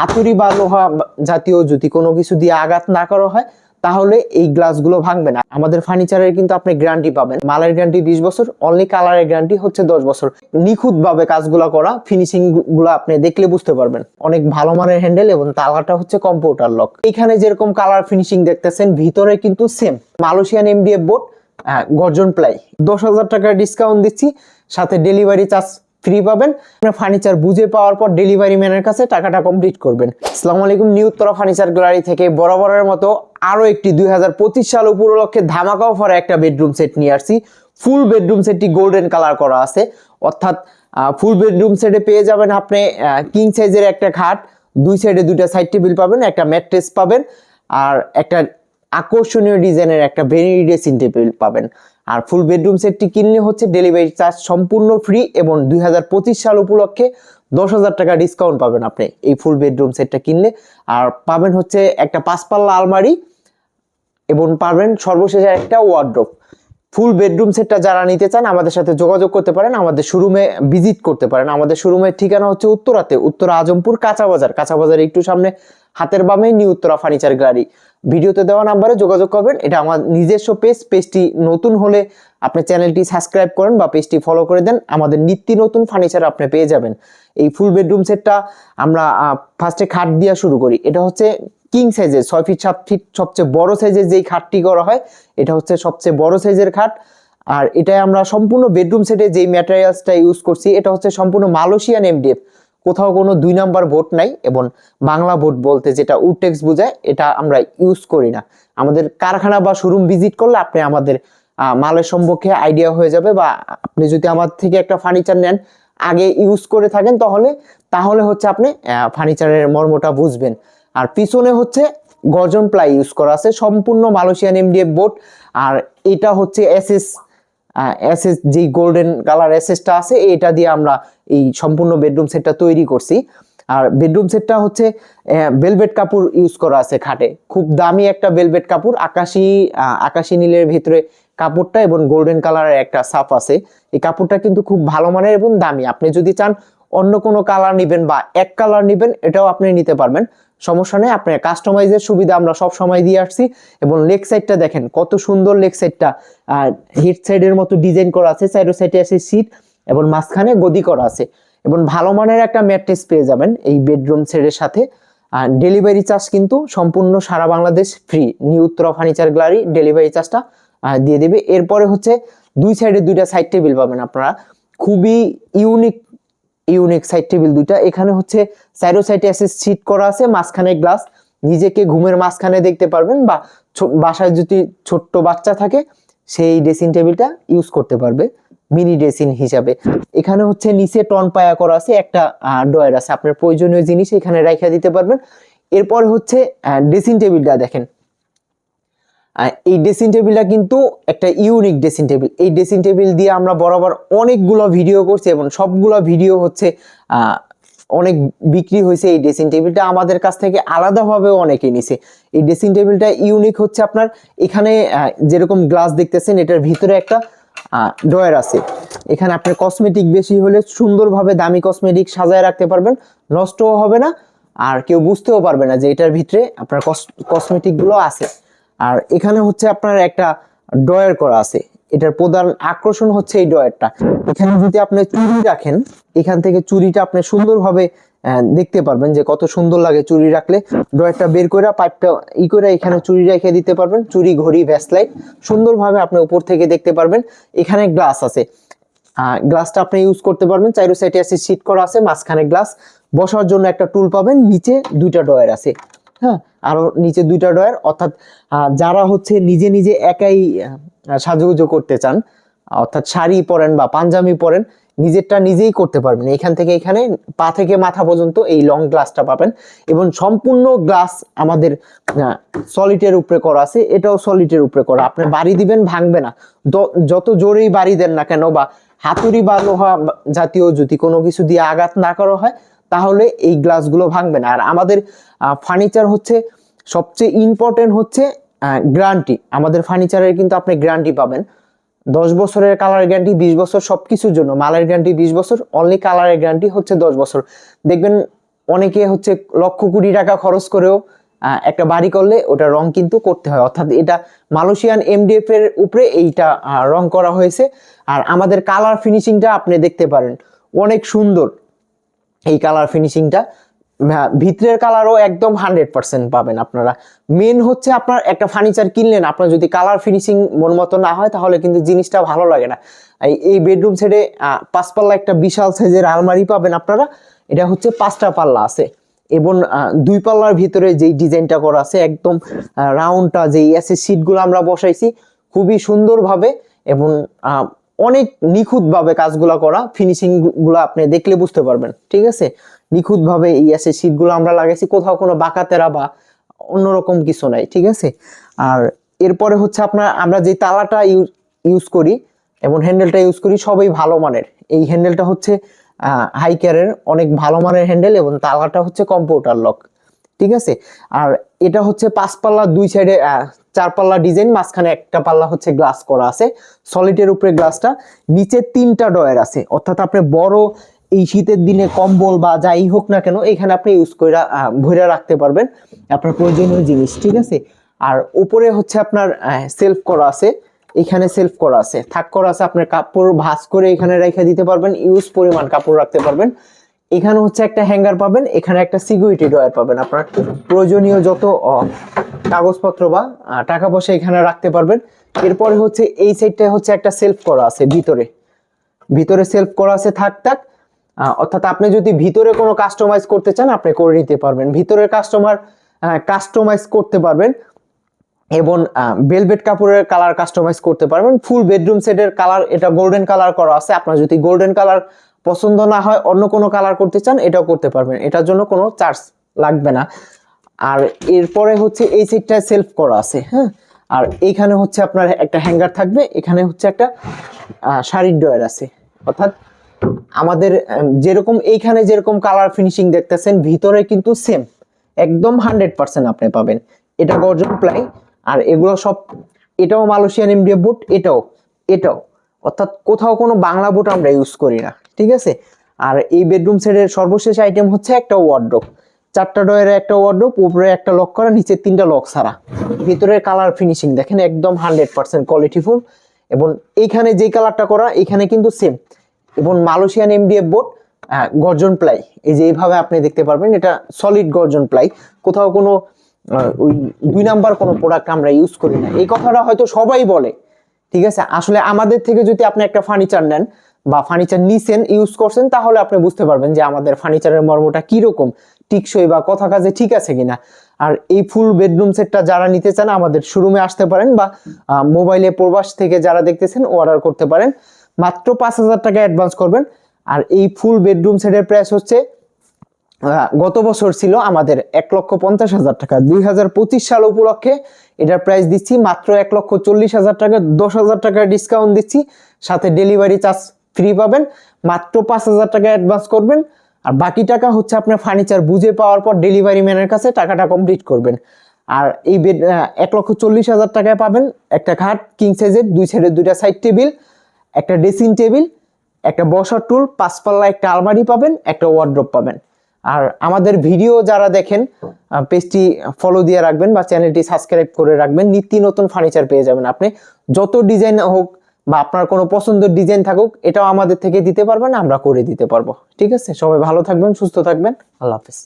হাতুড়ি বা লোহা জাতীয় যদি কোনো কিছু দিয়ে আঘাত না করা হয় তাহলে এই গ্লাসগুলো ভাঙবে না। আমাদের ফার্নিচারের কিন্তু আপনি গ্যারান্টি পাবেন, মালের গ্যারান্টি 20 বছর, অনলি কালারের গ্যারান্টি হচ্ছে 10 বছর। নিখুঁত ভাবে কাজগুলো করা, ফিনিশিং গুলো আপনি দেখলে বুঝতে পারবেন। অনেক ভালো মানের হ্যান্ডেল এবং তালাটা হচ্ছে কম্পিউটার লক। এখানে যেরকম কালার ফিনিশিং দেখতেছেন ভিতরে কিন্তু সেম মালয়েশিয়ান এমডিএফ বোর্ড, গর্জন প্লাই। 10,000 টাকার ডিসকাউন্ট দিচ্ছি, সাথে ডেলিভারি চার্জ ফ্রি পাবেন। আপনার ফার্নিচার বুঝে পাওয়ার পর ডেলিভারি ম্যানের কাছে টাকাটা কমপ্লিট করবেন। আসসালামু আলাইকুম, নিউ উত্তরা ফার্নিচার গ্যালারি থেকে বরাবরের মতো আরো একটি 2025 সাল উপলক্ষে ধামাকা অফারে একটা বেডরুম সেট নিয়ে আসছি। ফুল বেডরুম সেটটি গোল্ডেন কালার করা আছে, অর্থাৎ ফুল বেডরুম সেটে পেয়ে যাবেন আপনি কিং সাইজের একটা খাট, দুই সাইডে দুইটা সাইড টেবিল পাবেন, একটা ম্যাট্রেস পাবেন, আর একটা আকর্ষণীয় ডিজাইনের একটা ভেনিটি ড্রেসিং টেবিল পাবেন। আর ফুল বেডরুম সেটটি কিনলে হচ্ছে ডেলিভারি চার্জ সম্পূর্ণ ফ্রি এবং 2025 সাল উপলক্ষে 10,000 টাকা ডিসকাউন্ট পাবেন আপনি এই ফুল বেডরুম সেটটা কিনলে। আর পাবেন হচ্ছে একটা 5 পাল্লা আলমারি এবং পাবেন সর্বশেষে একটা ওয়ার্ড্রোব। ফুল বেডরুম সেটটা যারা নিতে চান আমাদের সাথে যোগাযোগ করতে পারেন, আমাদের শোরুমে ভিজিট করতে পারেন। আমাদের শোরুমের ঠিকানা হচ্ছে উত্তরাতে, উত্তরা আজমপুর কাঁচা বাজার একটু সামনে হাতের বামে নিউ উত্তরা ফার্নিচার গ্যালারি। ভিডিওতে দেওয়া নাম্বারে যোগাযোগ করবেন। এটা আমার নিজস্ব পেজটি নতুন হলে আপনি চ্যানেলটি সাবস্ক্রাইব করেন বা পেজটি ফলো করে দেন, আমাদের নিত্য নতুন ফার্নিচার আপনি পেয়ে যাবেন। এই ফুল বেডরুম সেটটা আমরা ফার্স্টে খাট দিয়ে শুরু করি। এটা হচ্ছে কিং সাইজের 6 ফিট 7 ফিট সবচেয়ে বড় সাইজের যেই খাটটি করা হয়, এটা হচ্ছে সবচেয়ে বড় সাইজের খাট। আর এটাই আমরা সম্পূর্ণ বেডরুম সেটে যেই ম্যাটেরিয়ালসটা ইউজ করছি এটা হচ্ছে সম্পূর্ণ মালয়েশিয়ান এমডিএফ, কোথাও কোনো 2 নাম্বার বোর্ড নাই, এবং বাংলা বোর্ড বলতে যেটা উডটেক্স বোঝায় এটা আমরা ইউজ করি না। আমাদের কারখানা বা শোরুম ভিজিট করলে আপনি আমাদের মালের সম্পর্কে আইডিয়া হয়ে যাবে, বা আপনি যদি আমার থেকে একটা ফার্নিচার নেন আগে ইউজ করে থাকেন তাহলে হচ্ছে আপনি ফার্নিচারের মর্মটা বুঝবেন। আর পিছনে হচ্ছে গর্জন প্লাই ইউজ করা আছে, সম্পূর্ণ মালয়েশিয়ান এমডিএফ বোর্ড। আর এটা হচ্ছে এসএস যেই গোল্ডেন কালার এসএসটা আছে এটা দিয়ে আমরা এই সম্পূর্ণ বেডরুম সেটটা তৈরি করছি। আর বেডরুম সেটটা হচ্ছে ভেলভেট কাপড় ইউজ করা আছে খাটে, খুব দামি একটা ভেলভেট কাপড়, আকাশি নীলের ভিতরে কাপড়টা এবং গোল্ডেন কালারের একটা সাফ আছে। এই কাপড়টা কিন্তু খুব ভালো মানের এবং দামি। আপনি যদি চান অন্য কোনো কালার নেবেন বা এক কালার নেবেন এটাও আপনি নিতে পারবেন, সমস্যা নেই। আপনার কাস্টমাইজের সুবিধা আমরা সব সময় দিয়ে আসছি। এবং লেগ সাইডটা দেখেন কত সুন্দর, লেগ সাইডটা হিট সাইডের মতো ডিজাইন করা আছে, সাইডে সাইডে আছে সিট এবং মাঝখানে গদি করা আছে, এবং ভালো মানের একটা ম্যাট্রেস পেয়ে যাবেন এই বেডরুম সেটের সাথে। আর ডেলিভারি চার্জ কিন্তু সম্পূর্ণ সারা Bangladesh free, new Uttara furniture gallery delivery চার্জটা দিয়ে দেবে। এরপরে হচ্ছে দুই সাইডে দুইটা সাইড টেবিল পাবেন আপনারা, খুবই ইউনিক সাইড টেবিল দুইটা। এখানে হচ্ছে সাইডে আছে সিট করা আছে, মাঝখানে গ্লাস, নিজেকে ঘুমের মাঝখানে দেখতে পারবেন, বা বাসায় যদি ছোট্ট বাচ্চা থাকে সেই ড্রেসিং টেবিলটা ইউজ করতে পারবে মিনি ড্রেসিং হিসাবে। এখানে হচ্ছে নিচে টন পায়া করা আছে, একটা ড্রয়ার আছে, আপনার প্রয়োজনীয় জিনিস এখানে রাখা দিতে পারবেন। এরপর হচ্ছে ড্রেসিং টেবিলটা দেখেন, এই ড্রেসিং টেবিলটা কিন্তু একটা ইউনিক ড্রেসিং টেবিল। এই ড্রেসিং টেবিল দিয়ে আমরা বরাবর অনেকগুলো ভিডিও করছি এবং সবগুলো ভিডিও হচ্ছে অনেক বিক্রি হয়েছে। এই ড্রেসিং টেবিলটা আমাদের কাছ থেকে আলাদাভাবেও অনেকে নিছে। এই ড্রেসিং টেবিলটা ইউনিক হচ্ছে আপনার এখানে যেরকম গ্লাস দেখতেছেন এটার ভিতরে একটা ড্রয়ার আছে। এখানে আপনার কসমেটিক বেশি হলে সুন্দরভাবে দামি কসমেটিক সাজায় রাখতে পারবেন, নষ্টও হবে না আর কেউ বুঝতেও পারবে না যে এটার ভিতরে আপনার কসমেটিক গুলো আছে। আর এখানে হচ্ছে আপনার একটা ড্রয়ার করা আছে, এটার প্রধান আকর্ষণ হচ্ছে এই ড্রয়ারটা। এখানে যদি আপনি চুড়ি রাখেন, এখান থেকে চুড়িটা আপনি সুন্দরভাবে দেখতে পারবেন যে কত সুন্দর লাগে চুড়ি রাখলে। ড্রয়ারটা বের করে পাইপটা করে এখানে চুড়ি রেখে দিতে পারবেন, চুড়ি ঘড়ি ভ্যাসলাইট সুন্দরভাবে আপনি উপর থেকে দেখতে পারবেন। এখানে গ্লাস আছে, গ্লাসটা আপনি ইউজ করতে পারবেন। চাইরো সাইডে আছে সিট করা আছে, মাঝখানে গ্লাস, বসার জন্য একটা টুল পাবেন, নিচে দুইটা ড্রয়ার আছে। হ্যাঁ, আরো নিচে দুইটা ড্রয়ার, অর্থাৎ যারা হচ্ছে নিজে একাই সাজুগুজু করতে চান, অর্থাৎ শাড়ি পরেন বা পাঞ্জাবি পরেন, নিজেরটা নিজেই করতে পারবেন। এখান থেকে এখানে পা থেকে মাথা পর্যন্ত এই লং গ্লাসটা পাবেন, এবং সম্পূর্ণ গ্লাস আমাদের সলিডের উপরে করা আছে, এটাও সলিডের উপরে করা। আপনি বাড়ি দিবেন ভাঙবে না, যত জোরেই বাড়ি দেন না কেন, বা হাতুড়ি বা লোহা জাতীয় যদি কোনো কিছু দিয়ে আঘাত না করা হয় তাহলে এই গ্লাসগুলো ভাঙবে না। আর আমাদের ফার্নিচার হচ্ছে সবচেয়ে ইম্পর্টেন্ট হচ্ছে গ্যারান্টি। আমাদের ফার্নিচারের কিন্তু আপনি গ্যারান্টি পাবেন 10 বছরের, কালার গ্যারান্টি 20 বছর, সবকিছুর জন্য মালের গ্যারান্টি 20 বছর, অনলি কালারের গ্যারান্টি হচ্ছে 10 বছর। দেখবেন অনেকে হচ্ছে লক্ষ কোটি টাকা খরচ করেও একটা বাড়ি করলে ওটা রং কিন্তু করতে হয়, অর্থাৎ এটা মালয়েশিয়ান এমডিএফ এর উপরে এইটা রং করা হয়েছে। আর আমাদের কালার ফিনিশিংটা আপনি দেখতে পারেন অনেক সুন্দর, এই কালার ফিনিশিংটা ভিতরের কালারও একদম 100% পাবেন আপনারা। মেন হচ্ছে আপনার একটা ফার্নিচার কিনলেন, আপনার যদি কালার ফিনিশিং মন মতো না হয় তাহলে কিন্তু জিনিসটা ভালো লাগে না। এই বেডরুম সেটে 5 পাল্লা একটা বিশাল সাইজের আলমারি পাবেন আপনারা, এটা হচ্ছে 5টা পাল্লা আছে এবং 2 পাল্লার ভিতরে যেই ডিজাইনটা করা আছে একদম রাউন্ডটা, যেই এসএস শীটগুলো আমরা বসাইছি খুবই সুন্দরভাবে এবং অনেক নিখুঁতভাবে কাজগুলো করা, ফিনিশিং গুলো আপনি দেখলে বুঝতে পারবেন। ঠিক আছে, নিখুঁতভাবে এই এসএস শীটগুলো আমরা লাগাইছি, কোথাও কোনো বাঁকা তেরা বা অন্যরকম কিছু নাই। ঠিক আছে, আর এরপরে হচ্ছে আমরা যে তালাটা ইউজ করি এবং হ্যান্ডেলটা ইউজ করি সবই ভালো মানের। এই হ্যান্ডেলটা হচ্ছে হাইকারের অনেক ভালো মানের হ্যান্ডেল এবং তালাটা হচ্ছে কম্পিউটার লক। ঠিক আছে, আর এটা হচ্ছে 5 পাল্লা, 2 সাইডে 4 পাল্লা ডিজাইন, মাঝখানে একটা পাল্লা হচ্ছে গ্লাস করা আছে সলিডের উপরে গ্লাসটা, নিচে 3টা ডয়ার আছে, অর্থাৎ আপনি বড় এই শীতের দিনে কম্বল বা যাই হোক না কেন এখানে আপনি ইউজ করে ভরে রাখতে পারবেন আপনার প্রয়োজনীয় জিনিস। ঠিক আছে, আর উপরে হচ্ছে আপনার সেলফ করা আছে, এখানে সেলফ করা আছে, থাক করা আছে, আপনার কাপড় ভাঁজ করে এখানে রেখে দিতে পারবেন, ইউজ পরিমাণ কাপড় রাখতে পারবেন। এখানে হচ্ছে একটা হ্যাঙ্গার পাবেন, এখানে একটা সিকিউরিটি ড্রয়ার পাবেন, আপনার প্রয়োজনীয় যত কাগজপত্র বা টাকা পয়সা এখানে রাখতে পারবেন। এরপরে হচ্ছে এই সাইডটায় হচ্ছে একটা সেলফ করা আছে, ভিতরে সেলফ করা আছে থাক, অর্থাৎ আপনি যদি ভিতরে কোনো কাস্টমাইজ করতে চান আপনি করে নিতে পারবেন, ভিতরের কাস্টমাইজ করতে পারবেন এবং ভেলভেট কাপড়ের কালার কাস্টমাইজ করতে পারবেন। ফুল বেডরুম সেটের কালার এটা গোল্ডেন কালার করা আছে, আপনার যদি গোল্ডেন কালার পছন্দ না হয় অন্য কোনো কালার করতে চান এটাও করতে পারবেন, এটার জন্য কোনো চার্জ লাগবে না। আর এরপরে হচ্ছে এই সাইডটায় সেলফ করা আছে, হ্যাঁ, আর এইখানে হচ্ছে আপনার একটা হ্যাঙ্গার থাকবে, এখানে হচ্ছে একটা শাড়ির ড্রয়ার আছে, অর্থাৎ আমাদের যেরকম এইখানে যেরকম কালার ফিনিশিং দেখতেছেন ভিতরে কিন্তু সেম একদম 100% আপনি পাবেন। এটা গর্জন প্লাই, আর এগুলো সব, এটাও মালয়েশিয়ান এমডিএফ বুট, এটাও অর্থাৎ কোথাও কোনো বাংলা বুট আমরা ইউজ করি না। ঠিক আছে, আর এই বেডরুম সেটের সর্বশেষ আইটেম হচ্ছে একটা ওয়ার্ডরোব, 4টা ডয়ারে একটা ওয়ার্ডরোব, উপরে একটা লক করা, নিচে 3টা লক ছাড়া। ভিতরের কালার ফিনিশিং দেখেন একদম 100% কোয়ালিটিফুল, এবং এইখানে যে কালারটা করা এখানে কিন্তু সেম, এবং মালয়েশিয়ান এমডিএফ বোর্ড গর্জন প্লাই, এই যে এইভাবে আপনি দেখতে পারবেন এটা সলিড গর্জন প্লাই, কোথাও কোনো ওই 2 নাম্বার কোনো প্রোডাক্ট আমরা ইউজ করি না। এই কথাটা হয়তো সবাই বলে, ঠিক আছে, আসলে আমাদের থেকে যদি আপনি একটা ফার্নিচার নেন বা ফার্নিচার নিছেন ইউজ করছেন তাহলে আপনি বুঝতে পারবেন যে আমাদের ফার্নিচারের মর্মটা কিরকম, টিকসই বা কথা কাজে ঠিক আছে কিনা। আর এই ফুল বেডরুম সেটটা যারা নিতে চান আমাদের শোরুমে আসতে পারেন বা মোবাইলে প্রবাস থেকে যারা দেখতেছেন অর্ডার করতে পারেন, মাত্র 5,000 টাকা অ্যাডভান্স করবেন। আর এই ফুল বেডরুম সেটের প্রাইস হচ্ছে গত বছর ছিল আমাদের 1,50,000 টাকা, 2025 সাল উপলক্ষে এটার প্রাইস দিচ্ছি মাত্র 1,40,000 টাকা, 10,000 টাকা ডিসকাউন্ট দিচ্ছি, সাথে ডেলিভারি চার্জ ফ্রি পাবেন। মাত্র 5,000 টাকা অ্যাডভান্স করবেন, আর বাকি টাকা হচ্ছে আপনার ফার্নিচার বুঝে পাওয়ার পর ডেলিভারি ম্যানের কাছে টাকাটা কমপ্লিট করবেন। আর এই 1,40,000 টাকায় পাবেন একটা খাট কিং সাইজের, 2 সাইডে 2টা সাইড টেবিল, একটা ড্রেসিং টেবিল, একটা বসার টুল, 5 পাল্লা একটা আলমারি পাবেন, একটা ওয়ার্ড্রপ পাবেন। আর আমাদের ভিডিও যারা দেখেন পেজটি ফলো দিয়ে রাখবেন বা চ্যানেলটি সাবস্ক্রাইব করে রাখবেন, নিত্য নতুন ফার্নিচার পেয়ে যাবেন আপনি। যত ডিজাইন হোক বা আপনার কোনো পছন্দের ডিজাইন থাকুক এটাও আমাদের থেকে দিতে পারবেন, আমরা করে দিতে পারবো। ঠিক আছে, সবাই ভালো থাকবেন, সুস্থ থাকবেন, আল্লাহ হাফেজ।